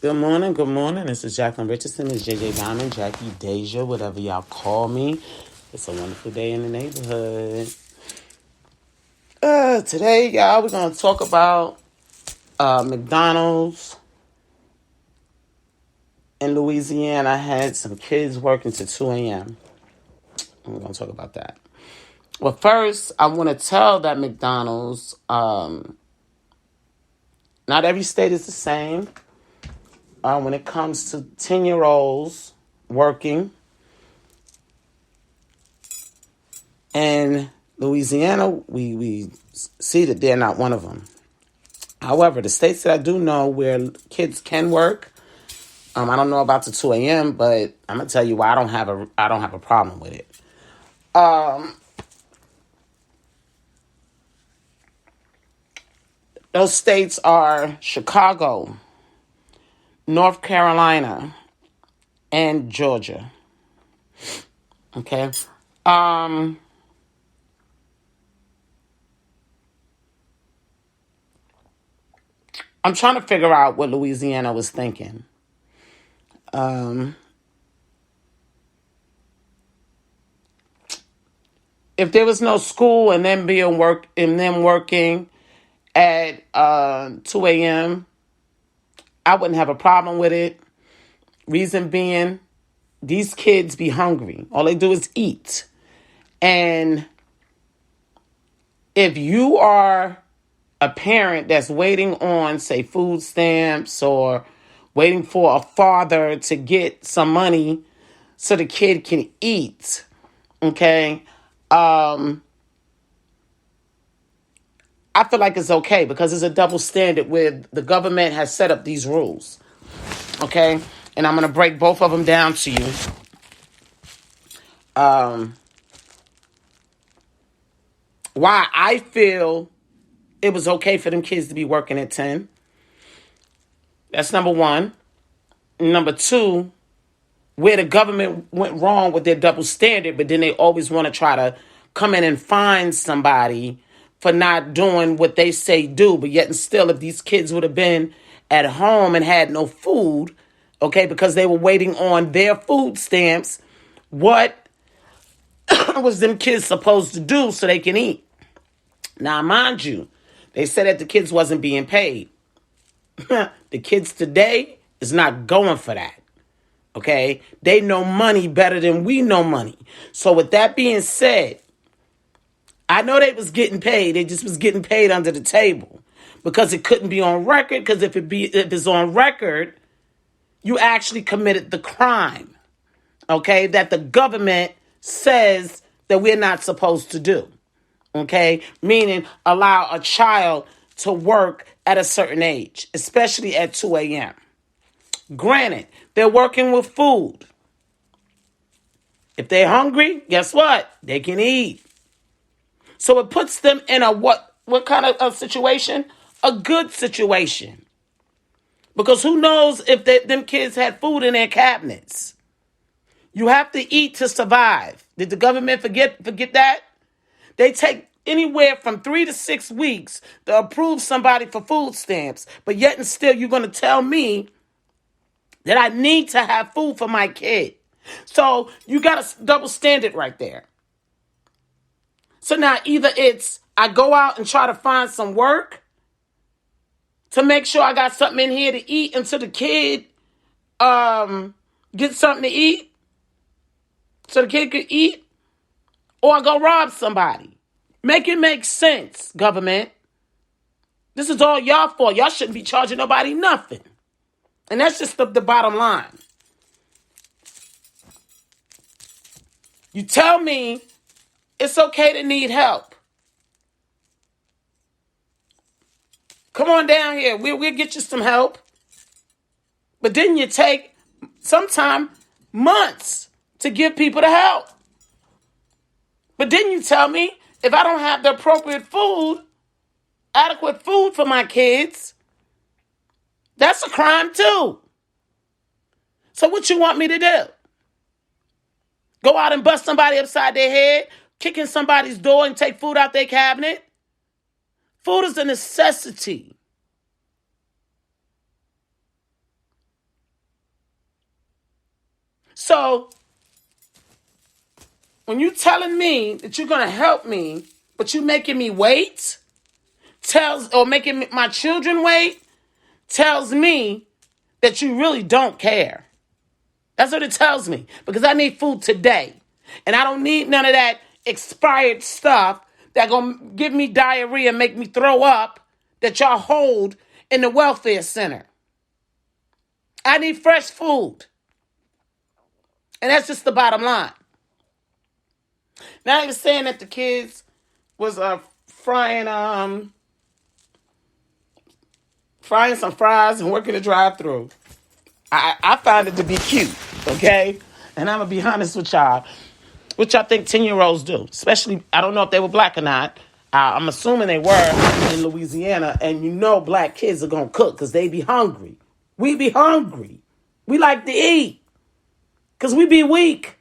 Good morning, good morning. This is Jacqueline Richardson. It's JJ Diamond, Jackie Deja, whatever y'all call me. It's a wonderful day in the neighborhood. Today, y'all, we're going to talk about McDonald's in Louisiana. I had some kids working to 2 a.m. We're going to talk about that. Well, first, I want to tell that McDonald's, not every state is the same. When it comes to 10-year-olds working in Louisiana, we see that they're not one of them. However, the states that I do know where kids can work, I don't know about the 2 a.m., but I'm gonna tell you why I don't have a problem with it. Those states are Chicago, North Carolina, and Georgia. Okay. I'm trying to figure out what Louisiana was thinking. If there was no school and then working at 2 a.m., I wouldn't have a problem with it. Reason being, these kids be hungry. All they do is eat. And if you are a parent that's waiting on, say, food stamps or waiting for a father to get some money so the kid can eat, okay, I feel like it's okay because it's a double standard where the government has set up these rules, okay? And I'm going to break both of them down to you. Why I feel it was okay for them kids to be working at 10. That's number one. Number two, where the government went wrong with their double standard, but then they always want to try to come in and find somebody for not doing what they say do. But yet and still, if these kids would have been at home and had no food, okay, because they were waiting on their food stamps, what was them kids supposed to do so they can eat? Now, mind you, they said that the kids wasn't being paid. The kids today is not going for that. Okay? They know money better than we know money. So with that being said, I know they was getting paid. They just was getting paid under the table because it couldn't be on record. Because if it's on record, you actually committed the crime. Okay? That the government says that we're not supposed to do. Okay? Meaning allow a child to work at a certain age, especially at 2 a.m. Granted, they're working with food. If they're hungry, guess what? They can eat. So it puts them in a what kind of a situation? A good situation. Because who knows if them kids had food in their cabinets. You have to eat to survive. Did the government forget that? They take anywhere from 3 to 6 weeks to approve somebody for food stamps. But yet and still, you're going to tell me that I need to have food for my kid. So you got a double standard right there. So now either it's I go out and try to find some work to make sure I got something in here to eat until the kid get something to eat so the kid could eat, or I go rob somebody. Make it make sense, government. This is all y'all fault. Y'all shouldn't be charging nobody nothing. And that's just the bottom line. You tell me it's okay to need help. Come on down here. We'll get you some help. But then you take sometime months to give people the help. But then you tell me if I don't have the appropriate food, adequate food for my kids, that's a crime too. So what you want me to do? Go out and bust somebody upside their head, kick in somebody's door and take food out their cabinet? Food is a necessity. So when you telling me that you're going to help me, but you making me wait, or making my children wait, tells me that you really don't care. That's what it tells me, because I need food today. And I don't need none of that expired stuff that going to give me diarrhea and make me throw up that y'all hold in the welfare center. I need fresh food. And that's just the bottom line. Now, he was saying that the kids was frying some fries and working the drive-thru. I found it to be cute, okay? And I'm going to be honest with y'all. What y'all think 10-year-olds do? Especially, I don't know if they were black or not. I'm assuming they were in Louisiana. And you know black kids are going to cook because they be hungry. We be hungry. We like to eat because we be weak.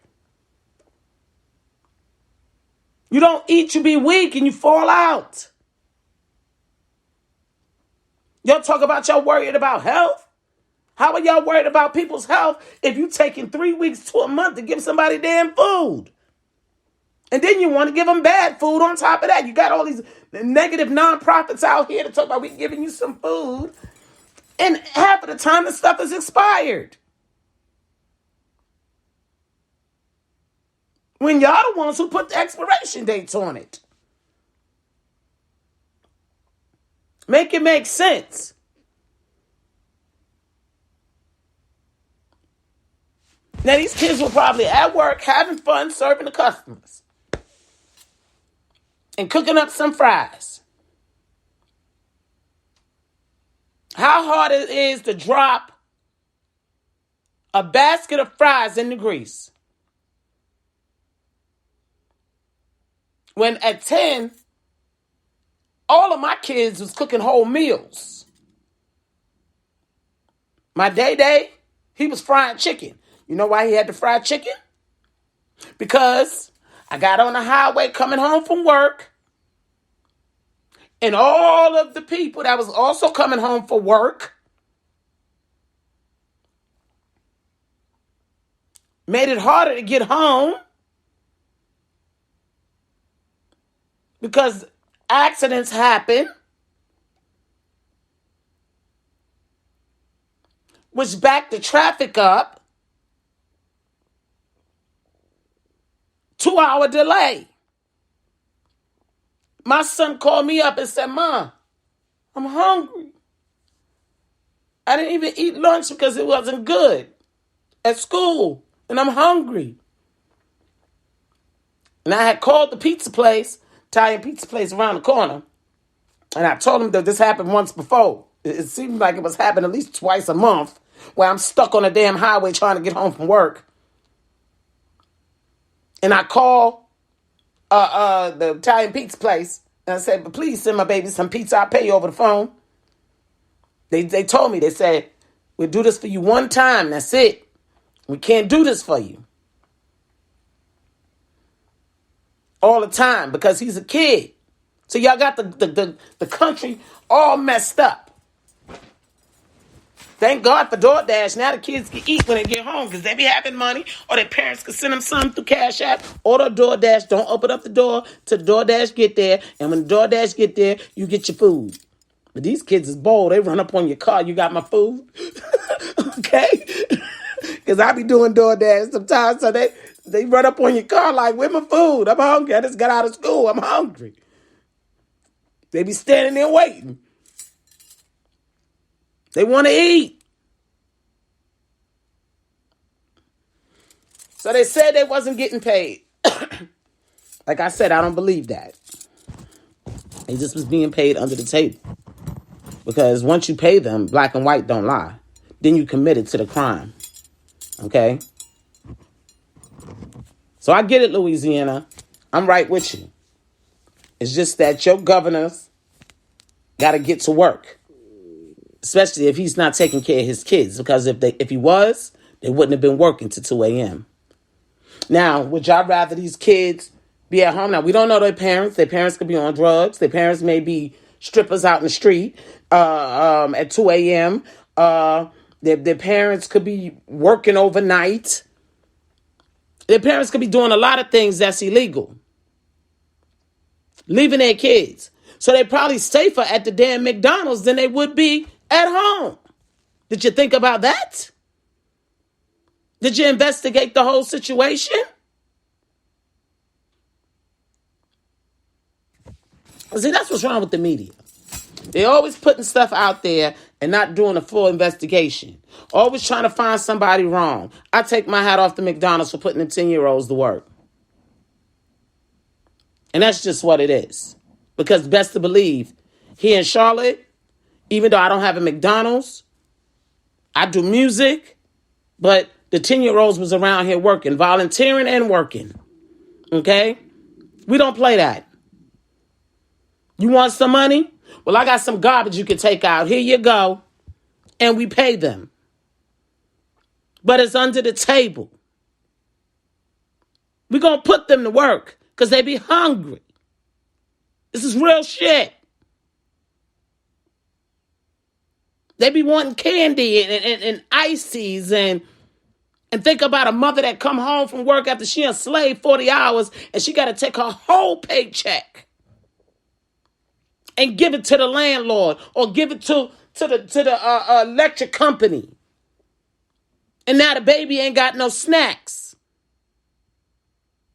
You don't eat, you be weak, and you fall out. Y'all talk about y'all worried about health. How are y'all worried about people's health if you taking 3 weeks to a month to give somebody damn food? And then you want to give them bad food on top of that. You got all these negative nonprofits out here to talk about we giving you some food. And half of the time the stuff is expired. When y'all the ones who put the expiration dates on it. Make it make sense. Now, these kids were probably at work having fun serving the customers and cooking up some fries. How hard it is to drop a basket of fries in the grease. When at 10, all of my kids was cooking whole meals. My day, he was frying chicken. You know why he had to fry chicken? Because I got on the highway coming home from work, and all of the people that was also coming home for work made it harder to get home because accidents happen, which backed the traffic up. 2-hour delay. My son called me up and said, "Mom, I'm hungry. I didn't even eat lunch because it wasn't good at school, and I'm hungry." And I had called the pizza place, Italian pizza place around the corner, and I told him that this happened once before. It seemed like it was happening at least twice a month, where I'm stuck on a damn highway trying to get home from work. And I call the Italian pizza place and I said, "But please send my baby some pizza. I'll pay you over the phone." They told me, they said, "We'll do this for you one time. That's it. We can't do this for you all the time because he's a kid." So y'all got the country all messed up. Thank God for DoorDash. Now the kids can eat when they get home because they be having money, or their parents can send them something through Cash App. Order DoorDash. Don't open up the door till the DoorDash get there. And when the DoorDash get there, you get your food. But these kids is bold. They run up on your car. "You got my food?" Okay? Because I be doing DoorDash sometimes. So they run up on your car like, "Where's my food? I'm hungry. I just got out of school. I'm hungry." They be standing there waiting. They want to eat. So they said they wasn't getting paid. Like I said, I don't believe that. They just was being paid under the table. Because once you pay them, black and white don't lie. Then you committed to the crime. Okay? So I get it, Louisiana. I'm right with you. It's just that your governors got to get to work. Especially if he's not taking care of his kids. Because if he was, they wouldn't have been working till 2 a.m. Now, would y'all rather these kids be at home? Now, we don't know their parents. Their parents could be on drugs. Their parents may be strippers out in the street at 2 a.m. Their parents could be working overnight. Their parents could be doing a lot of things that's illegal. Leaving their kids. So they're probably safer at the damn McDonald's than they would be at home. Did you think about that? Did you investigate the whole situation? See, that's what's wrong with the media. They're always putting stuff out there and not doing a full investigation. Always trying to find somebody wrong. I take my hat off to McDonald's for putting the 10-year-olds to work. And that's just what it is. Because best to believe, here in Charlotte, even though I don't have a McDonald's, I do music, but the 10-year-olds was around here working, volunteering and working. Okay? We don't play that. You want some money? Well, I got some garbage you can take out. Here you go. And we pay them. But it's under the table. We're going to put them to work because they be hungry. This is real shit. They be wanting candy and ices and think about a mother that come home from work after she enslaved 40 hours and she got to take her whole paycheck and give it to the landlord or give it to the electric company. And now the baby ain't got no snacks.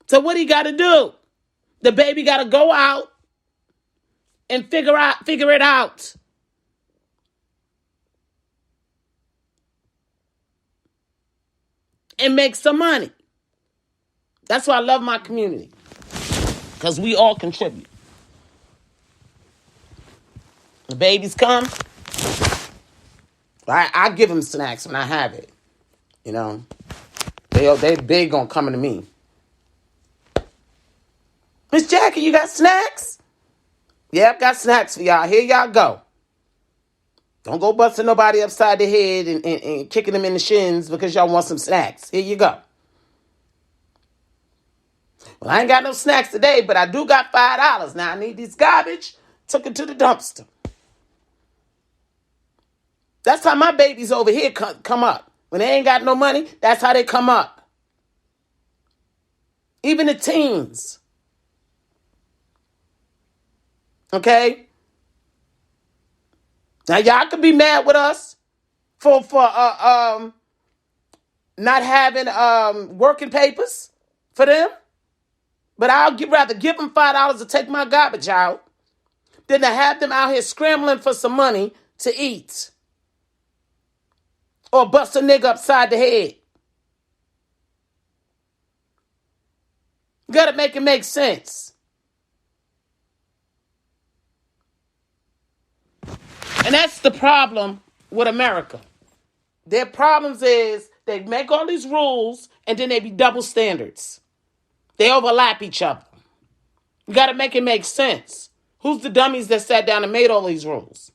So what he got to do? The baby got to go out and figure it out. And make some money. That's why I love my community. Because we all contribute. The babies come. I give them snacks when I have it. You know. They big on coming to me. Miss Jackie, you got snacks? Yeah, I've got snacks for y'all. Here y'all go. Don't go busting nobody upside the head and kicking them in the shins because y'all want some snacks. Here you go. Well, I ain't got no snacks today, but I do got $5. Now I need this garbage. Took it to the dumpster. That's how my babies over here come up. When they ain't got no money, that's how they come up. Even the teens. Okay? Now y'all could be mad with us for not having working papers for them, but I'll rather give them $5 to take my garbage out than to have them out here scrambling for some money to eat or bust a nigga upside the head. You gotta make it make sense. And that's the problem with America. Their problems is they make all these rules and then they be double standards. They overlap each other. You got to make it make sense. Who's the dummies that sat down and made all these rules?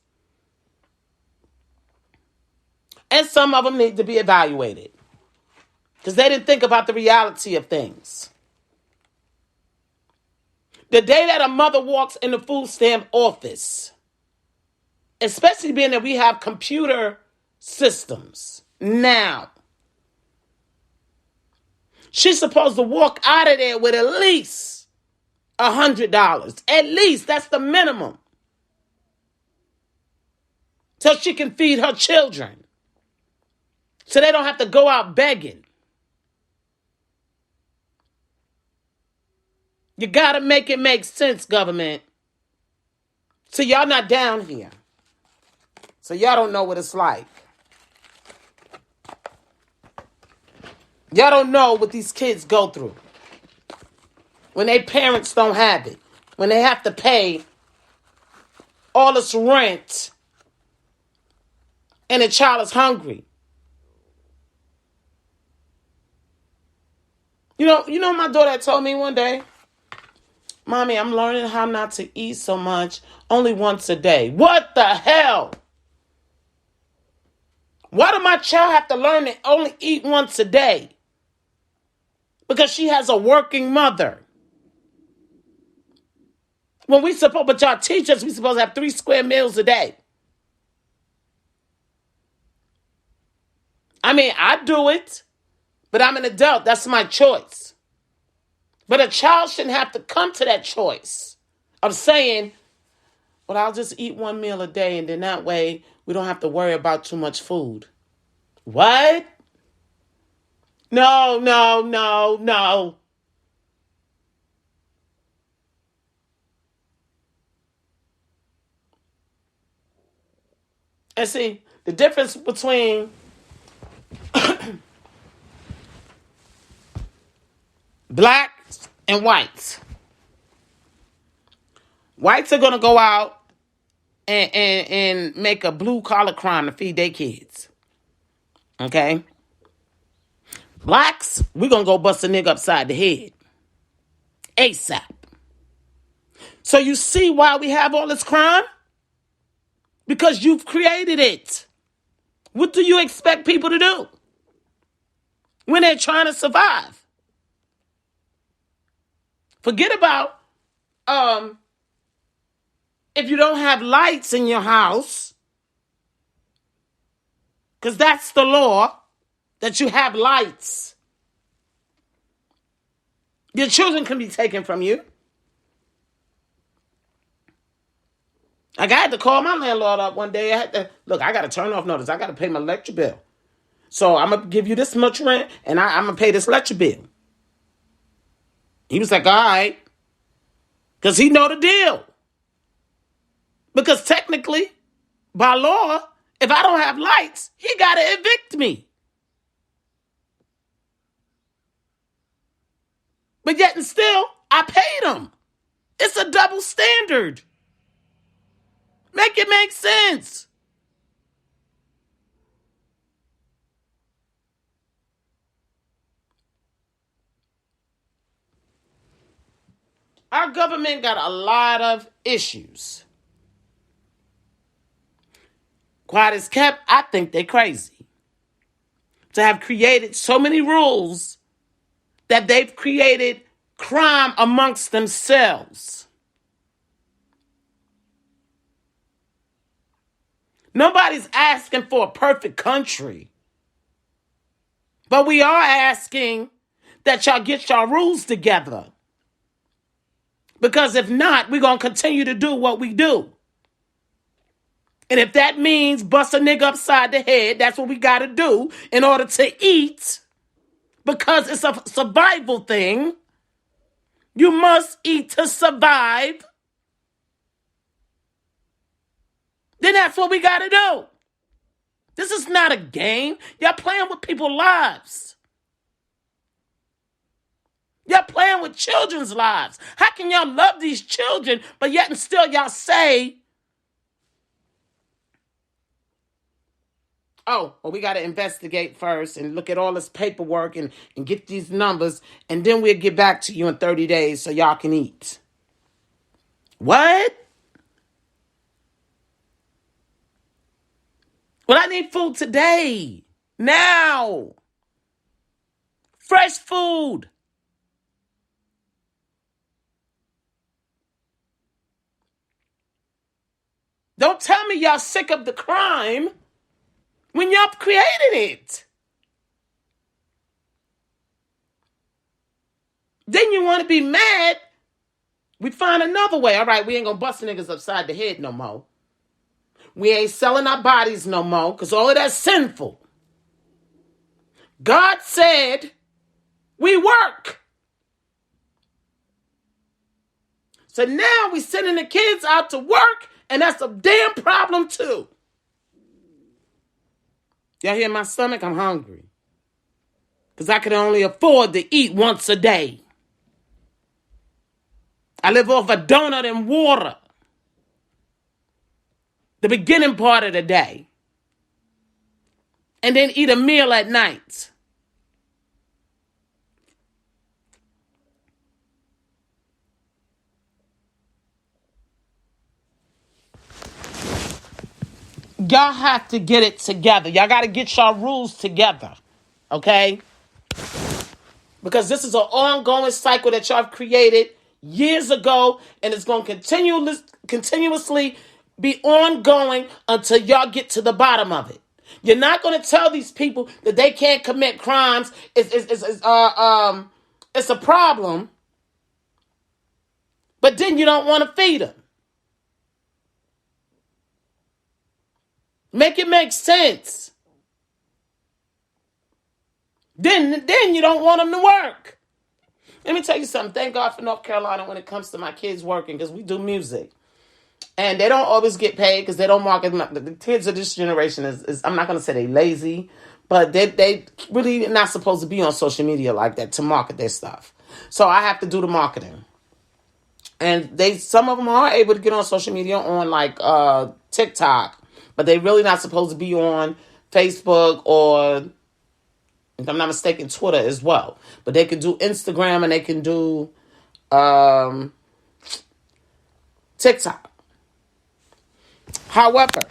And some of them need to be evaluated because they didn't think about the reality of things. The day that a mother walks in the food stamp office, especially being that we have computer systems now, she's supposed to walk out of there with at least $100. At least, that's the minimum. So she can feed her children. So they don't have to go out begging. You got to make it make sense, government. So y'all not down here. So y'all don't know what it's like. Y'all don't know what these kids go through. When their parents don't have it. When they have to pay all this rent. And the child is hungry. You know my daughter told me one day? Mommy, I'm learning how not to eat so much. Only once a day. What the hell? Why do my child have to learn to only eat once a day? Because she has a working mother. But y'all teach us we supposed to have 3 square meals a day. I mean, I do it, but I'm an adult. That's my choice. But a child shouldn't have to come to that choice of saying, well, I'll just eat one meal a day and then that way we don't have to worry about too much food. What? No, no, no, no. And see, the difference between blacks and whites. Whites are going to go out and make a blue-collar crime to feed their kids. Okay? Blacks, we're going to go bust a nigga upside the head. ASAP. So you see why we have all this crime? Because you've created it. What do you expect people to do when they're trying to survive? Forget about if you don't have lights in your house, because that's the law, that you have lights. Your children can be taken from you. Like I had to call my landlord up one day. I got to turn off notice. I got to pay my electric bill. So I'm going to give you this much rent and I'm going to pay this electric bill. He was like, all right. Because he know the deal. Because technically, by law, if I don't have lights, he got to evict me. But yet and still, I paid him. It's a double standard. Make it make sense. Our government got a lot of issues. Quiet as kept, I think they're crazy. To have created so many rules that they've created crime amongst themselves. Nobody's asking for a perfect country. But we are asking that y'all get y'all rules together. Because if not, we're going to continue to do what we do. And if that means bust a nigga upside the head, that's what we got to do in order to eat. Because it's a survival thing. You must eat to survive. Then that's what we got to do. This is not a game. Y'all playing with people's lives. Y'all playing with children's lives. How can y'all love these children, but yet and still y'all say, oh, well, we got to investigate first and look at all this paperwork and get these numbers, and then we'll get back to you in 30 days so y'all can eat. What? Well, I need food today. Now. Fresh food. Don't tell me y'all sick of the crime when y'all created it. Then you want to be mad. We find another way. All right, we ain't going to bust niggas upside the head no more. We ain't selling our bodies no more because all of that's sinful. God said we work. So now we sending the kids out to work, and that's a damn problem too. Y'all hear my stomach? I'm hungry. Because I can only afford to eat once a day. I live off a donut and water. The beginning part of the day. And then eat a meal at night. Y'all have to get it together. Y'all got to get y'all rules together. Okay? Because this is an ongoing cycle that y'all created years ago, and it's going to continuously be ongoing until y'all get to the bottom of it. You're not going to tell these people that they can't commit crimes. It's a problem But then you don't want to feed them. Make it make sense. Then you don't want them to work. Let me tell you something. Thank God for North Carolina when it comes to my kids working, because we do music. And they don't always get paid because they don't market. The kids of this generation is I'm not going to say they lazy, but they really not supposed to be on social media like that to market their stuff. So I have to do the marketing. And some of them are able to get on social media on like TikTok, but they really not supposed to be on Facebook or, if I'm not mistaken, Twitter as well. But they can do Instagram and they can do TikTok. However,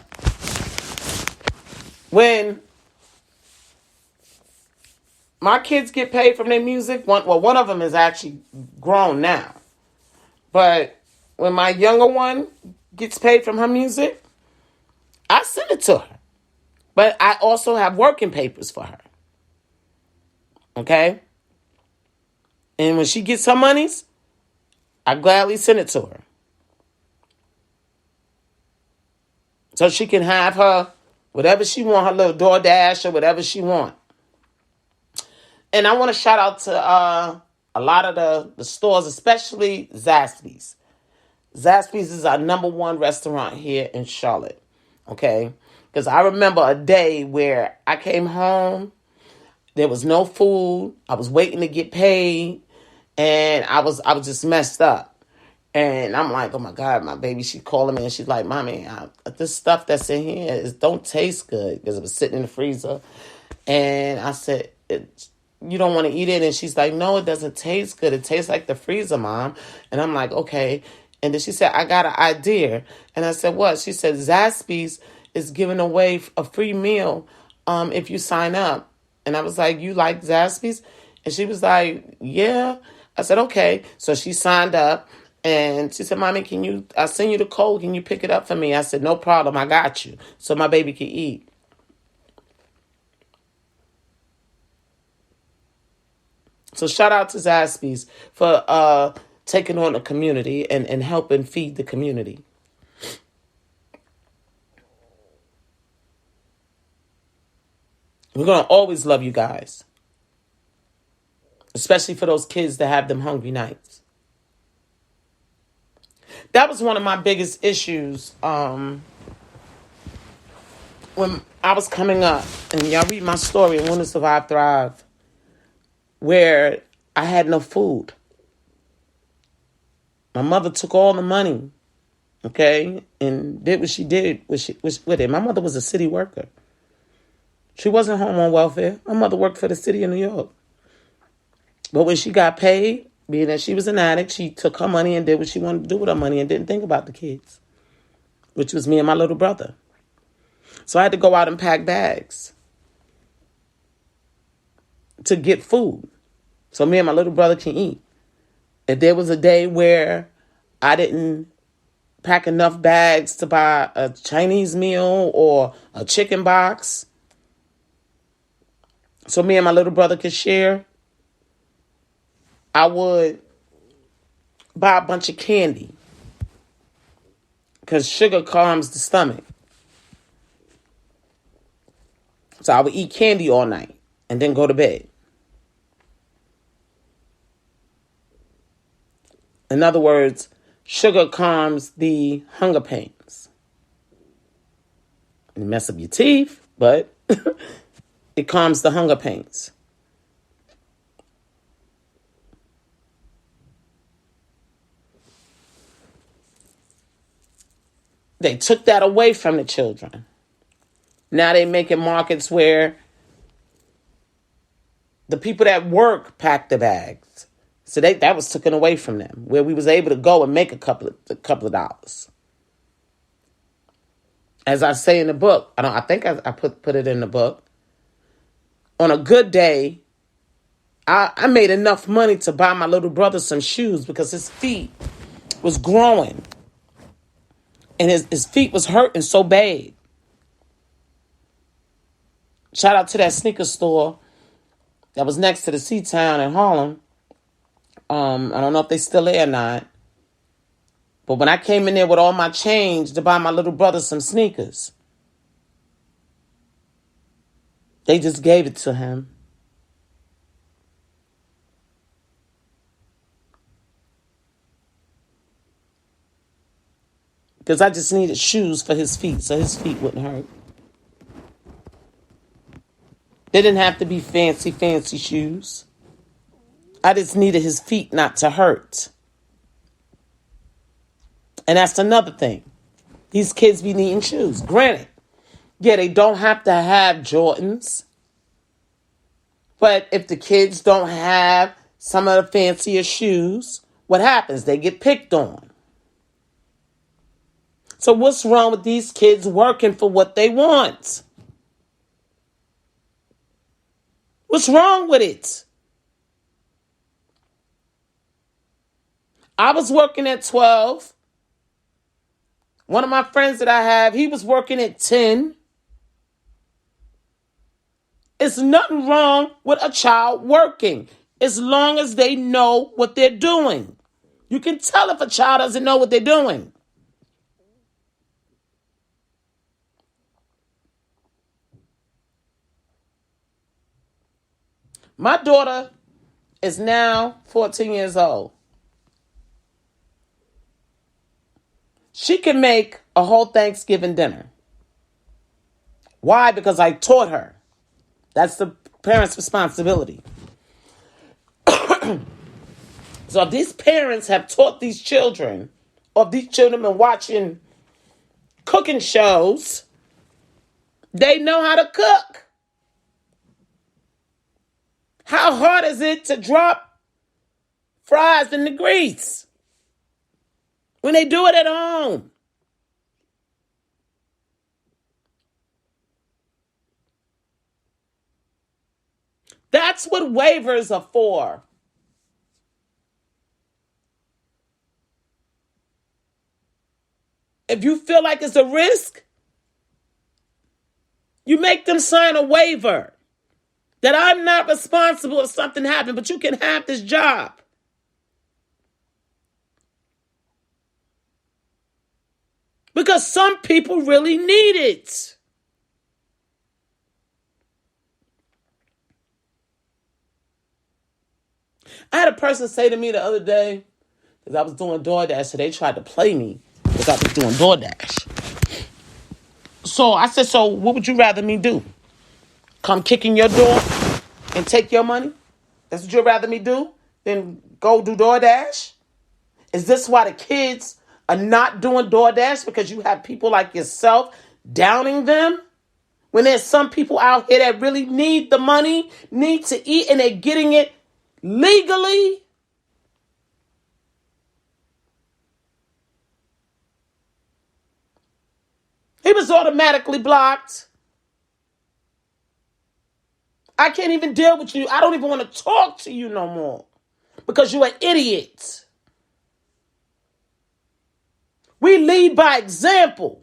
when my kids get paid from their music, one of them is actually grown now. But when my younger one gets paid from her music, I send it to her. But I also have working papers for her. Okay? And when she gets her monies, I gladly send it to her. So she can have her, whatever she want, her little DoorDash or whatever she want. And I want to shout out to a lot of the stores, especially Zaxby's. Zaxby's is our number one restaurant here in Charlotte. Okay? Because I remember a day where I came home, there was no food, I was waiting to get paid, and I was just messed up. And I'm like, oh my God, my baby, she's calling me and she's like, Mommy, this stuff that's in here don't taste good, because it was sitting in the freezer. And I said, you don't want to eat it? And she's like, no, it doesn't taste good. It tastes like the freezer, Mom. And I'm like, okay. And then she said, I got an idea. And I said, what? She said, Zaxby's is giving away a free meal if you sign up. And I was like, you like Zaxby's? And she was like, yeah. I said, okay. So she signed up. And she said, Mommy, I'll send you the code. Can you pick it up for me? I said, no problem. I got you. So my baby can eat. So shout out to Zaxby's for taking on the community and helping feed the community. We're going to always love you guys. Especially for those kids that have them hungry nights. That was one of my biggest issues when I was coming up. And y'all read my story, Want to Survive, Thrive, where I had no food. My mother took all the money, okay, and did what she did with it. My mother was a city worker. She wasn't home on welfare. My mother worked for the city of New York. But when she got paid, being that she was an addict, she took her money and did what she wanted to do with her money and didn't think about the kids, which was me and my little brother. So I had to go out and pack bags to get food so me and my little brother can eat. If there was a day where I didn't pack enough bags to buy a Chinese meal or a chicken box so me and my little brother could share, I would buy a bunch of candy because sugar calms the stomach. So I would eat candy all night and then go to bed. In other words, sugar calms the hunger pains. It mess up your teeth, but it calms the hunger pains. They took that away from the children. Now they making markets where the people that work pack the bags. So that was taken away from them, where we was able to go and make a couple of dollars. As I say in the book, I think I put it in the book. On a good day, I made enough money to buy my little brother some shoes because his feet was growing. And his feet was hurting so bad. Shout out to that sneaker store that was next to the Sea-Town in Harlem. I don't know if they still there or not. But when I came in there with all my change to buy my little brother some sneakers, they just gave it to him. Because I just needed shoes for his feet so his feet wouldn't hurt. They didn't have to be fancy shoes. I just needed his feet not to hurt. And that's another thing. These kids be needing shoes. Granted, yeah, they don't have to have Jordans. But if the kids don't have some of the fancier shoes, what happens? They get picked on. So what's wrong with these kids working for what they want? What's wrong with it? I was working at 12. One of my friends that I have, he was working at 10. It's nothing wrong with a child working as long as they know what they're doing. You can tell if a child doesn't know what they're doing. My daughter is now 14 years old. She can make a whole Thanksgiving dinner. Why? Because I taught her. That's the parent's responsibility. So if these parents have taught these children, or if these children have been watching cooking shows, they know how to cook. How hard is it to drop fries in the grease when they do it at home? That's what waivers are for. If you feel like it's a risk, you make them sign a waiver that I'm not responsible if something happened, but you can have this job. Because some people really need it. I had a person say to me the other day, because I was doing DoorDash, so they tried to play me because I was doing DoorDash. So I said, so what would you rather me do? Come kick in your door and take your money? That's what you'd rather me do than go do DoorDash? Is this why the kids are not doing DoorDash? Because you have people like yourself downing them? When there's some people out here that really need the money, need to eat, and they're getting it legally? He was automatically blocked. I can't even deal with you. I don't even want to talk to you no more because you're an idiot. We lead by example.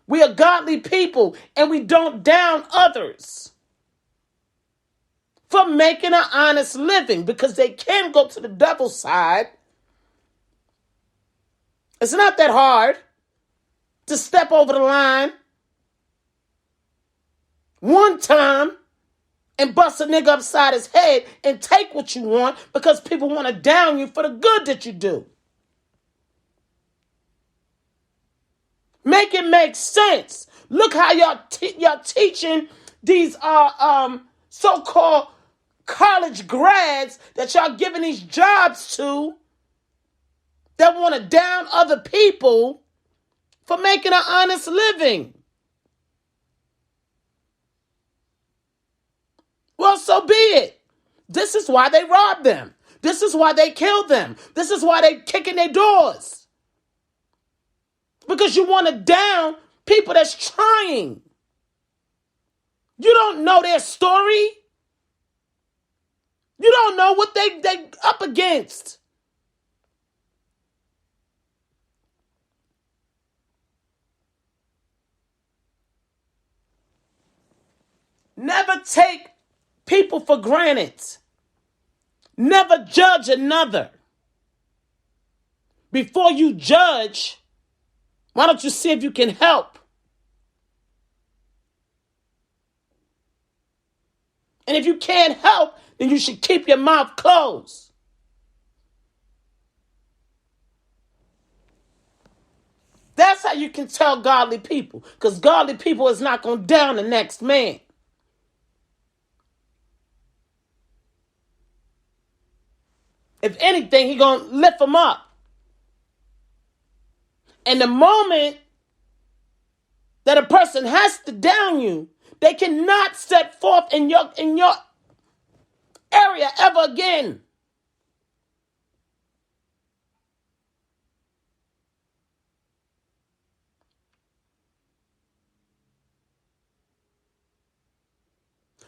We are godly people and we don't down others for making an honest living because they can go to the devil's side. It's not that hard to step over the line one time and bust a nigga upside his head and take what you want because people want to down you for the good that you do. Make it make sense. Look how y'all teaching these so-called college grads that y'all giving these jobs to that want to down other people for making an honest living. Well, so be it. This is why they robbed them. This is why they killed them. This is why they kicking their doors. Because you want to down people that's trying. You don't know their story. You don't know what they up against. Never take people for granted. Never judge another. Before you judge, why don't you see if you can help? And if you can't help, then you should keep your mouth closed. That's how you can tell godly people. Because godly people is not going to down the next man. If anything, he going to lift them up. And the moment that a person has to down you, they cannot step forth in your area ever again.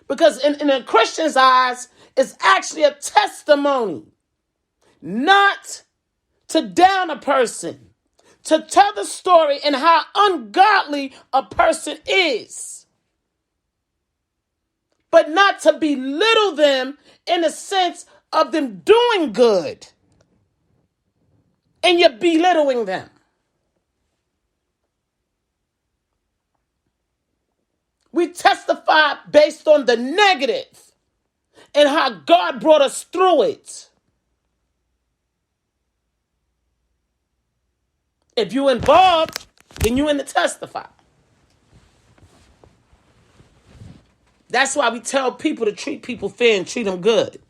Because in a Christian's eyes, it's actually a testimony. Not to down a person. To tell the story and how ungodly a person is. But not to belittle them in the sense of them doing good. And you're belittling them. We testify based on the negative and how God brought us through it. If you're involved, then you're in the testify. That's why we tell people to treat people fair and treat them good.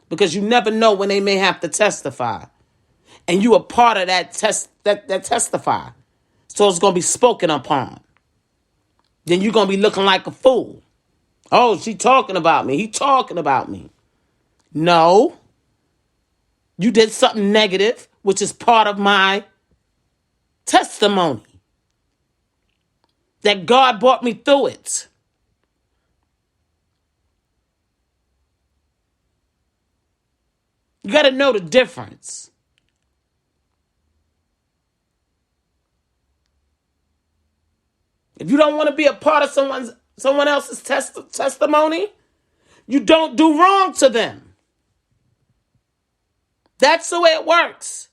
Because you never know when they may have to testify. And you are part of that testify. So it's going to be spoken upon. Then you're going to be looking like a fool. Oh, she talking about me. He talking about me. No. You did something negative, which is part of my testimony. That God brought me through it. You got to know the difference. If you don't want to be a part of someone else's testimony, you don't do wrong to them. That's the way it works.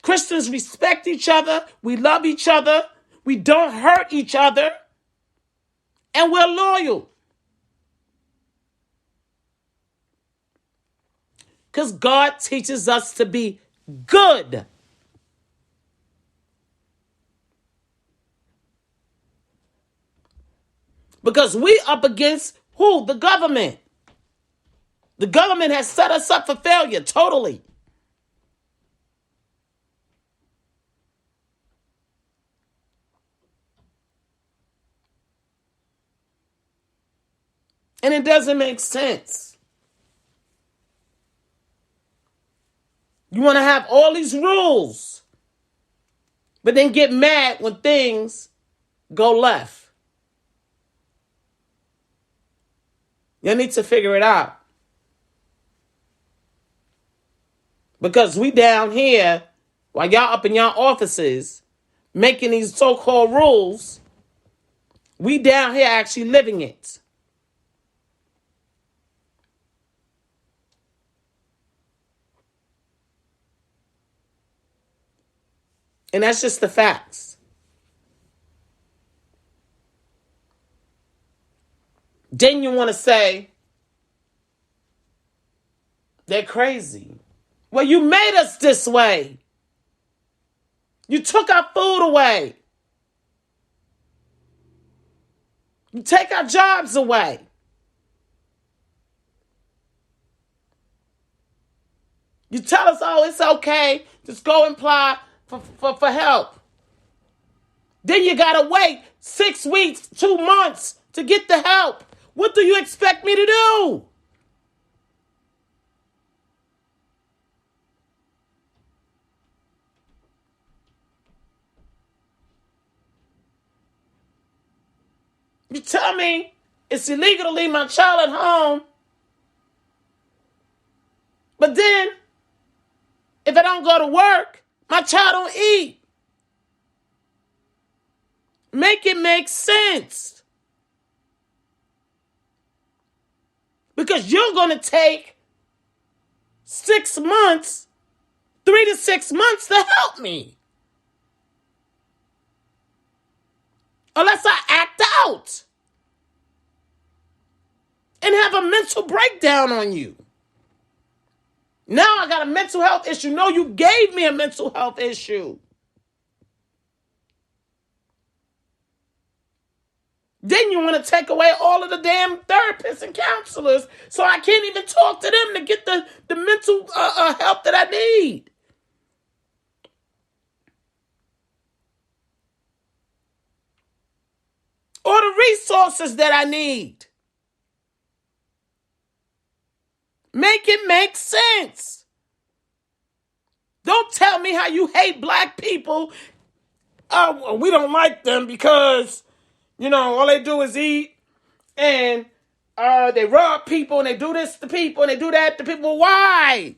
Christians respect each other. We love each other. We don't hurt each other. And we're loyal. Because God teaches us to be good. Because we up against who? The government. The government has set us up for failure, totally. And it doesn't make sense. You want to have all these rules, but then get mad when things go left. You need to figure it out. Because we down here, while y'all up in y'all offices, making these so-called rules, we down here actually living it. And that's just the facts. Then you want to say, they're crazy. Well, you made us this way. You took our food away. You take our jobs away. You tell us, oh, it's okay. Just go and apply for help. Then you got to wait 6 weeks, 2 months to get the help. What do you expect me to do? You tell me it's illegal to leave my child at home. But then, if I don't go to work, my child don't eat. Make it make sense. Because you're going to take 6 months 3 to 6 months to help me. Unless I act out and have a mental breakdown on you. Now I got a mental health issue. No, you gave me a mental health issue. Then you want to take away all of the damn therapists and counselors, so I can't even talk to them to get the mental help that I need. Or the resources that I need. Make it make sense. Don't tell me how you hate black people. We don't like them because, all they do is eat and they rob people and they do this to people and they do that to people. Why?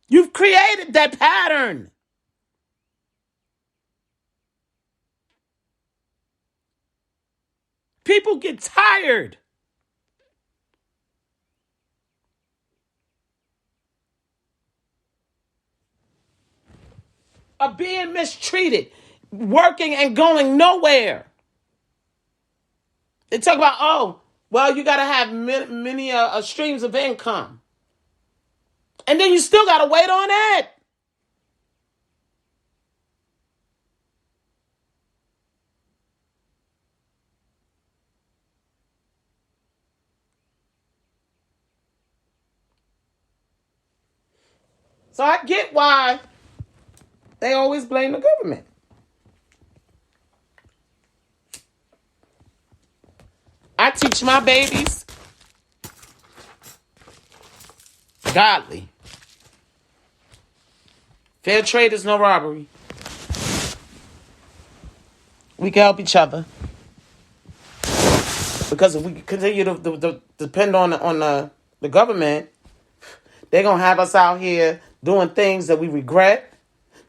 You've created that pattern. People get tired of being mistreated, working and going nowhere. They talk about, you got to have many streams of income. And then you still got to wait on that. So I get why they always blame the government. I teach my babies godly. Fair trade is no robbery. We can help each other. Because if we continue to depend on the government, they're going to have us out here doing things that we regret,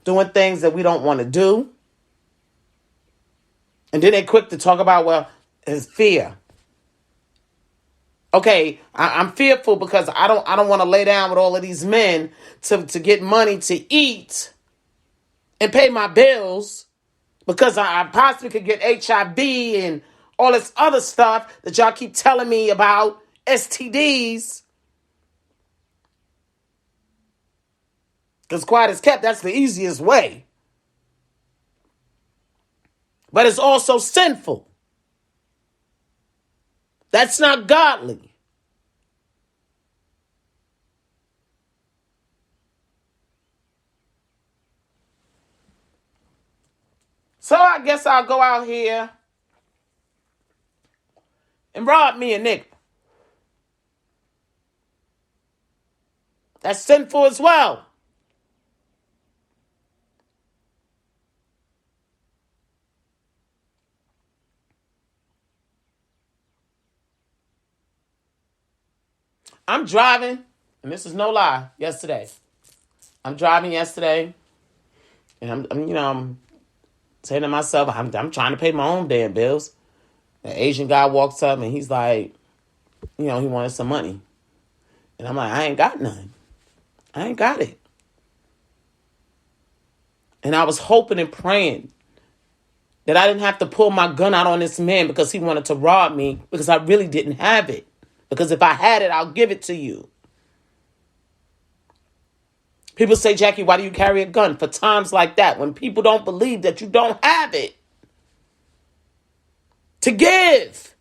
doing things that we don't want to do. And then they're quick to talk about, it's fear. Okay, I'm fearful because I don't want to lay down with all of these men to get money to eat and pay my bills because I possibly could get HIV and all this other stuff that y'all keep telling me about, STDs. Because quiet as kept, that's the easiest way. But it's also sinful. That's not godly. So I guess I'll go out here and rob me a nigga. That's sinful as well. I'm driving, and this is no lie, yesterday. I'm driving yesterday, and I'm saying to myself, I'm trying to pay my own damn bills. An Asian guy walks up, and he's like, he wanted some money. And I'm like, I ain't got none. I ain't got it. And I was hoping and praying that I didn't have to pull my gun out on this man because he wanted to rob me because I really didn't have it. Because if I had it, I'll give it to you. People say, Jackie, why do you carry a gun? For times like that, when people don't believe that you don't have it to give.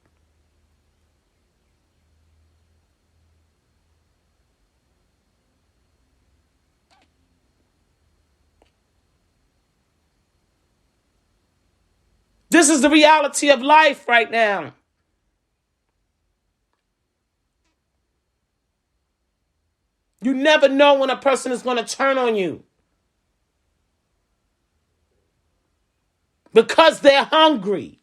This is the reality of life right now. You never know when a person is going to turn on you. Because they're hungry.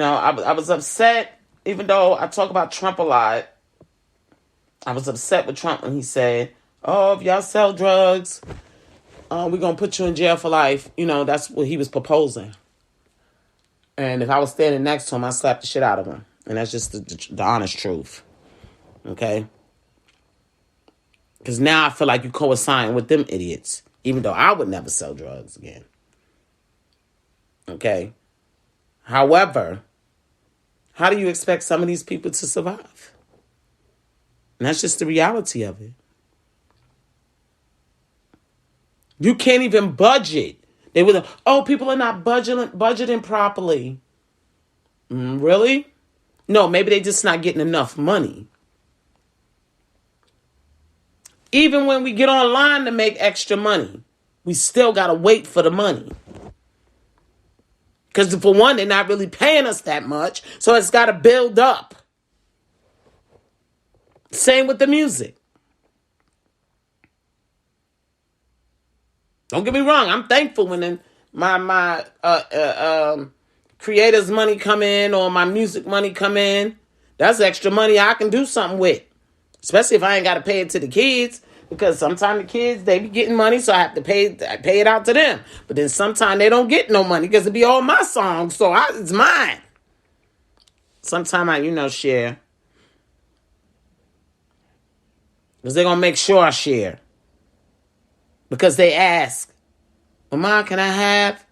I was upset, even though I talk about Trump a lot. I was upset with Trump when he said, oh, if y'all sell drugs, we're going to put you in jail for life. That's what he was proposing. And if I was standing next to him, I'd slap the shit out of him. And that's just the honest truth. Okay? Because now I feel like you coinciding with them idiots. Even though I would never sell drugs again. Okay? However, how do you expect some of these people to survive? And that's just the reality of it. You can't even budget. They were people are not budgeting properly. Really? No, maybe they just not getting enough money. Even when we get online to make extra money, we still got to wait for the money. Because for one, they're not really paying us that much, so it's got to build up. Same with the music. Don't get me wrong. I'm thankful when my creators' money come in or my music money come in. That's extra money I can do something with. Especially if I ain't got to pay it to the kids. Because sometimes the kids, they be getting money, so I have to pay it out to them. But then sometimes they don't get no money because it be all my songs, so it's mine. Sometimes I, share. Because they're going to make sure I share. Because they ask, well, Mom, can I have?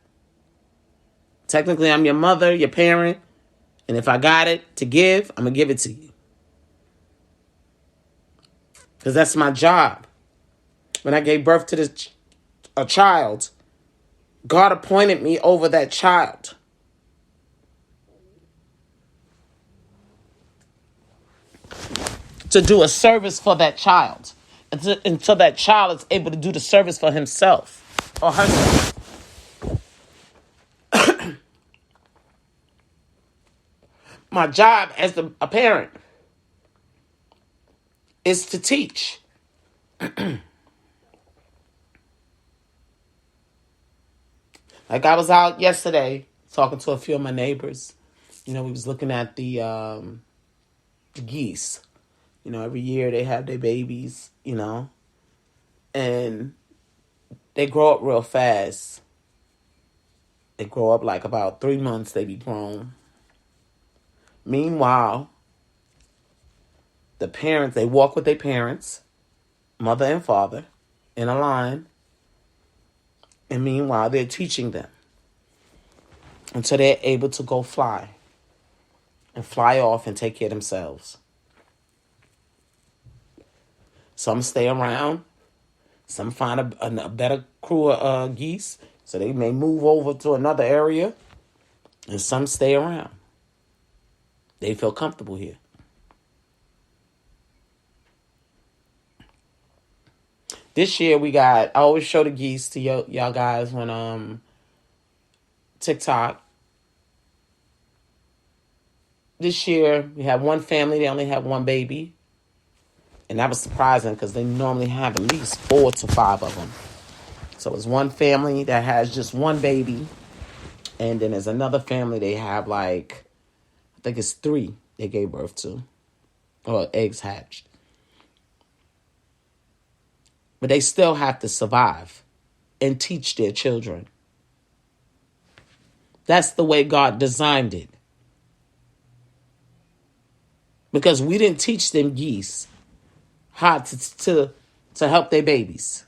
Technically, I'm your mother, your parent. And if I got it to give, I'm going to give it to you. Because that's my job. When I gave birth to a child, God appointed me over that child. To do a service for that child. Until that child is able to do the service for himself or herself. My job as a parent is to teach. Like I was out yesterday talking to a few of my neighbors. We was looking at the geese. Every year they have their babies, and they grow up real fast. They grow up like about 3 months, they be grown. Meanwhile, the parents, they walk with their parents, mother and father, in a line. And meanwhile, they're teaching them until they're able to go fly and fly off and take care of themselves. Some stay around. Some find a better crew of geese, so they may move over to another area. And some stay around. They feel comfortable here. This year I always show the geese to y'all guys when TikTok. This year we have one family, they only have one baby. And that was surprising because they normally have at least 4 to 5 of them. So it's one family that has just one baby. And then there's another family they have I think it's 3 they gave birth to. Or eggs hatched. But they still have to survive and teach their children. That's the way God designed it. Because we didn't teach them geese how to help their babies.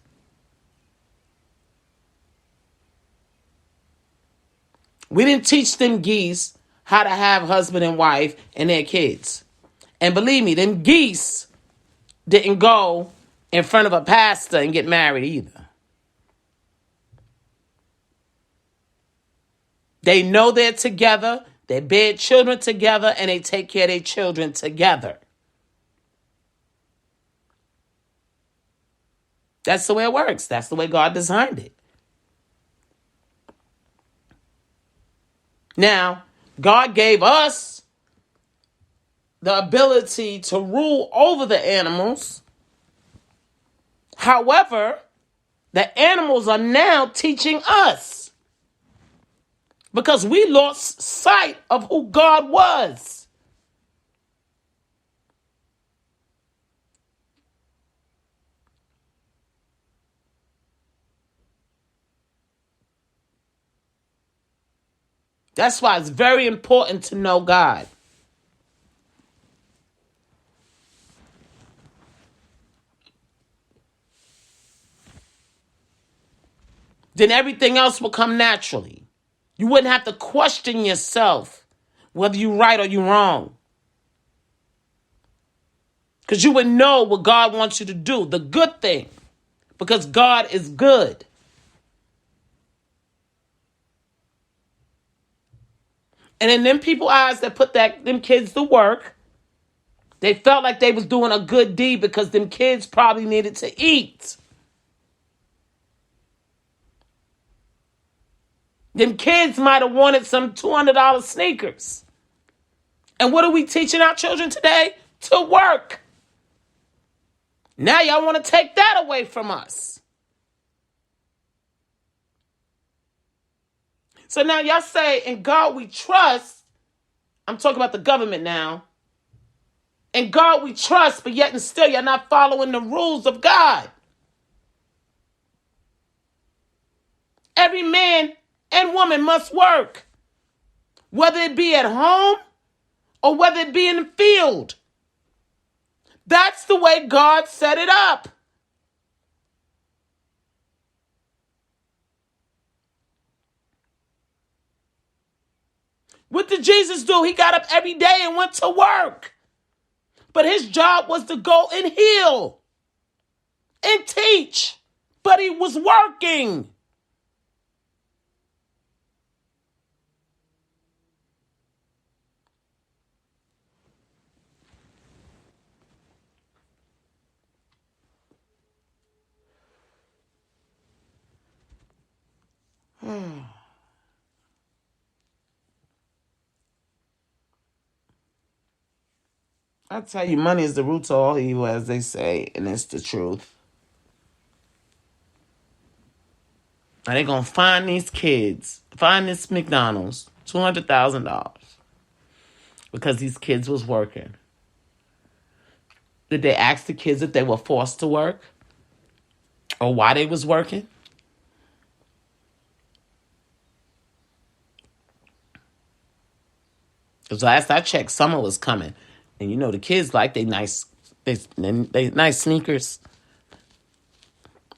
We didn't teach them geese how to have husband and wife and their kids. And believe me, them geese didn't go in front of a pastor and get married either. They know they're together, they bear children together, and they take care of their children together. That's the way it works. That's the way God designed it. Now, God gave us the ability to rule over the animals. However, the animals are now teaching us. because we lost sight of who God was. That's why it's very important to know God. Then everything else will come naturally. You wouldn't have to question yourself whether you're right or you're wrong. Because you would know what God wants you to do, the good thing. Because God is good. And in them people's eyes that put them kids to work, they felt like they was doing a good deed because them kids probably needed to eat. Them kids might have wanted some $200 sneakers. And what are we teaching our children today? To work. Now y'all want to take that away from us. So now y'all say, in God we trust. I'm talking about the government now. In God we trust, but yet and still you're not following the rules of God. Every man and woman must work, whether it be at home or whether it be in the field. That's the way God set it up. What did Jesus do? He got up every day and went to work. But his job was to go and heal and teach. But he was working. I tell you, money is the root to all evil, as they say, and it's the truth. And they're going to find these kids, find this McDonald's, $200,000 because these kids was working. Did they ask the kids if they were forced to work or why they was working? Because last I checked, summer was coming. And you know the kids like they nice sneakers.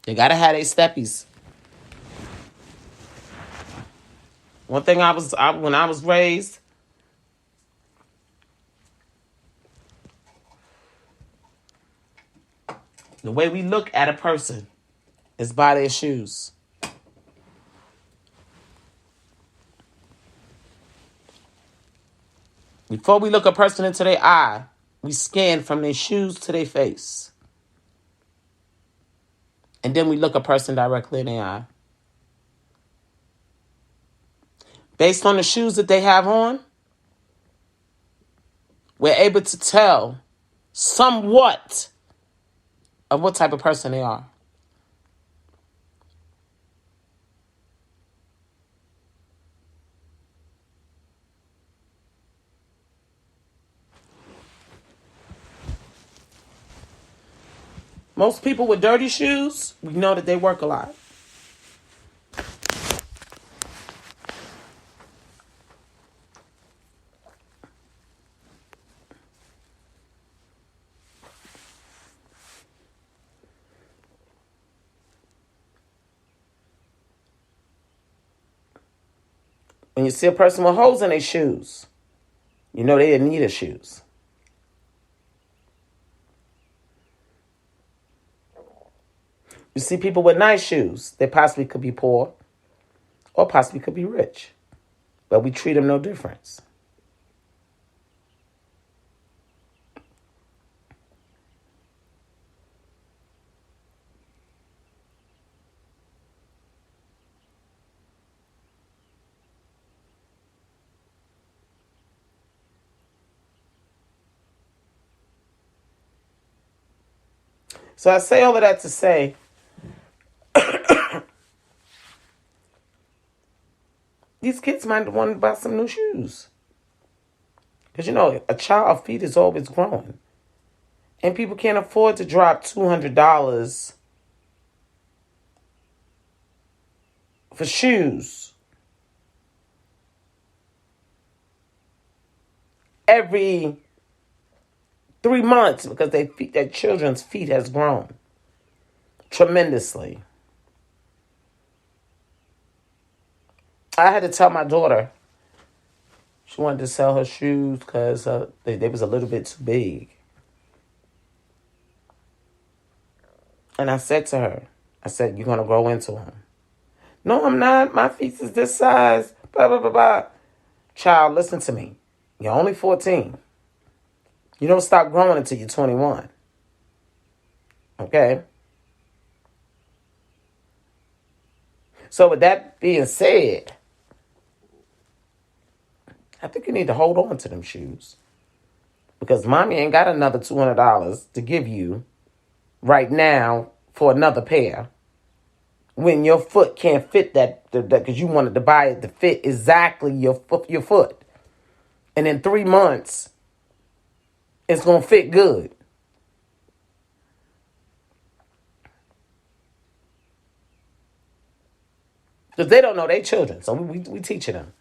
They gotta have their steppies. One thing when I was raised, the way we look at a person is by their shoes. Before we look a person into their eye, we scan from their shoes to their face. And then we look a person directly in their eye. Based on the shoes that they have on, we're able to tell somewhat of what type of person they are. Most people with dirty shoes, we know that they work a lot. When you see a person with holes in their shoes, you know they in need of shoes. You see people with nice shoes, they possibly could be poor or possibly could be rich. But we treat them no difference. So I say all of that to say, these kids might want to buy some new shoes. Because, a child's feet is always growing. And people can't afford to drop $200 for shoes every 3 months because their children's feet has grown tremendously. I had to tell my daughter she wanted to sell her shoes because they was a little bit too big. And I said to her, you're going to grow into them. No, I'm not. My feet is this size. Blah, blah, blah, blah. Child, listen to me. You're only 14. You don't stop growing until you're 21. Okay? So with that being said, I think you need to hold on to them shoes. Because mommy ain't got another $200 to give you right now for another pair. When your foot can't fit that because you wanted to buy it to fit exactly your foot. And in 3 months, it's going to fit good. Because they don't know they children. So we teaching them.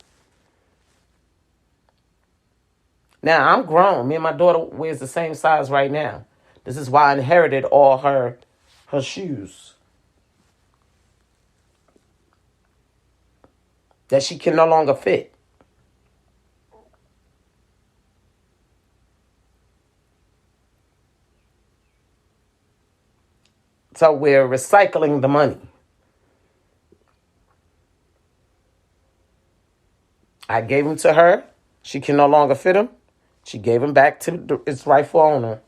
Now, I'm grown. Me and my daughter wears the same size right now. This is why I inherited all her shoes. That she can no longer fit. So we're recycling the money. I gave them to her. She can no longer fit them. She gave them back to its rightful owner.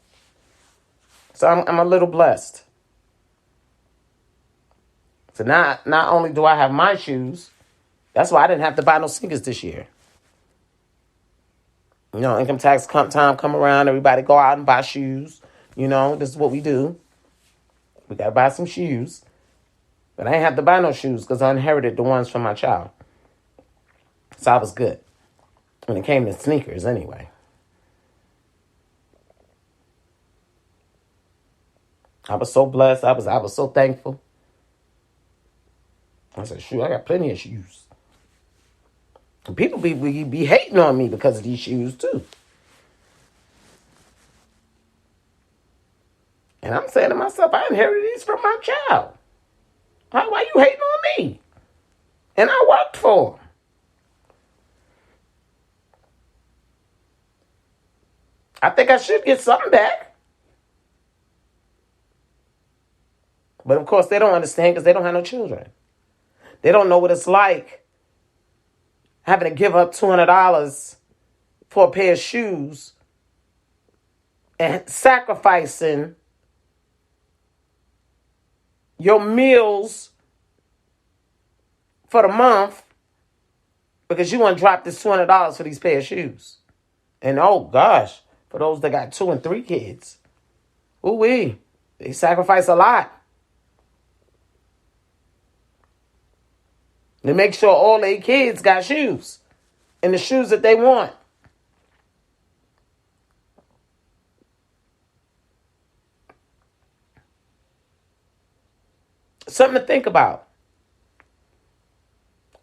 So I'm a little blessed. So not only do I have my shoes, that's why I didn't have to buy no sneakers this year. Income tax time come around, everybody go out and buy shoes. This is what we do. We got to buy some shoes. But I ain't have to buy no shoes because I inherited the ones from my child. So I was good. When it came to sneakers anyway. I was so blessed. I was so thankful. I said, shoot, I got plenty of shoes. And people be hating on me because of these shoes too. And I'm saying to myself, I inherited these from my child. Why you hating on me? And I worked for them. I think I should get something back. But of course, they don't understand because they don't have no children. They don't know what it's like having to give up $200 for a pair of shoes and sacrificing your meals for the month because you want to drop this $200 for these pair of shoes. And oh gosh, for those that got 2 and 3 kids, ooh-wee, they sacrifice a lot. To make sure all their kids got shoes and the shoes that they want. Something to think about.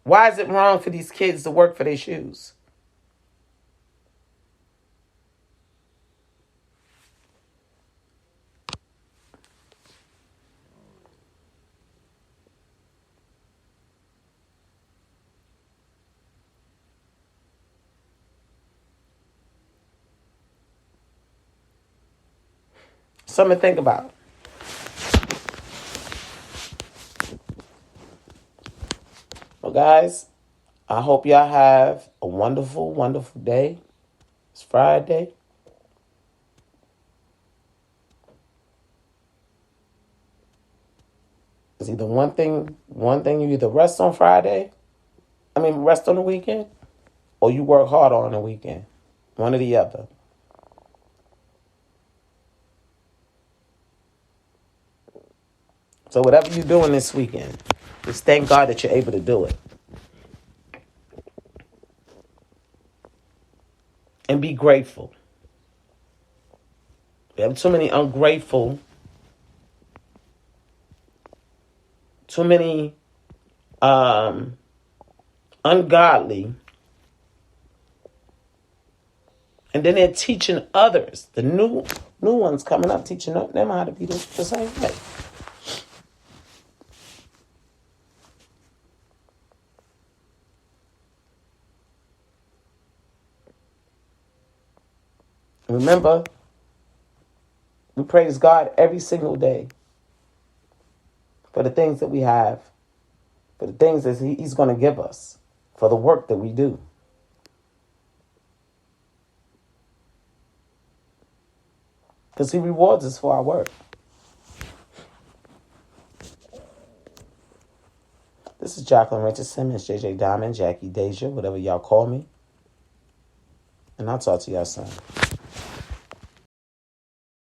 Why is it wrong for these kids to work for their shoes? Something to think about. Well, guys, I hope y'all have a wonderful, wonderful day. It's Friday. It's either one thing you either rest on rest on the weekend, or you work hard on the weekend. One or the other. So whatever you're doing this weekend, just thank God that you're able to do it. and be grateful. We have too many ungrateful, too many ungodly, and then they're teaching others, the new ones coming up, teaching them how to be the same way. Remember, we praise God every single day for the things that we have, for the things that He's going to give us, for the work that we do. Because He rewards us for our work. This is Jacqueline Richard Simmons, JJ Diamond, Jackie Deja, whatever y'all call me. And I'll talk to y'all soon.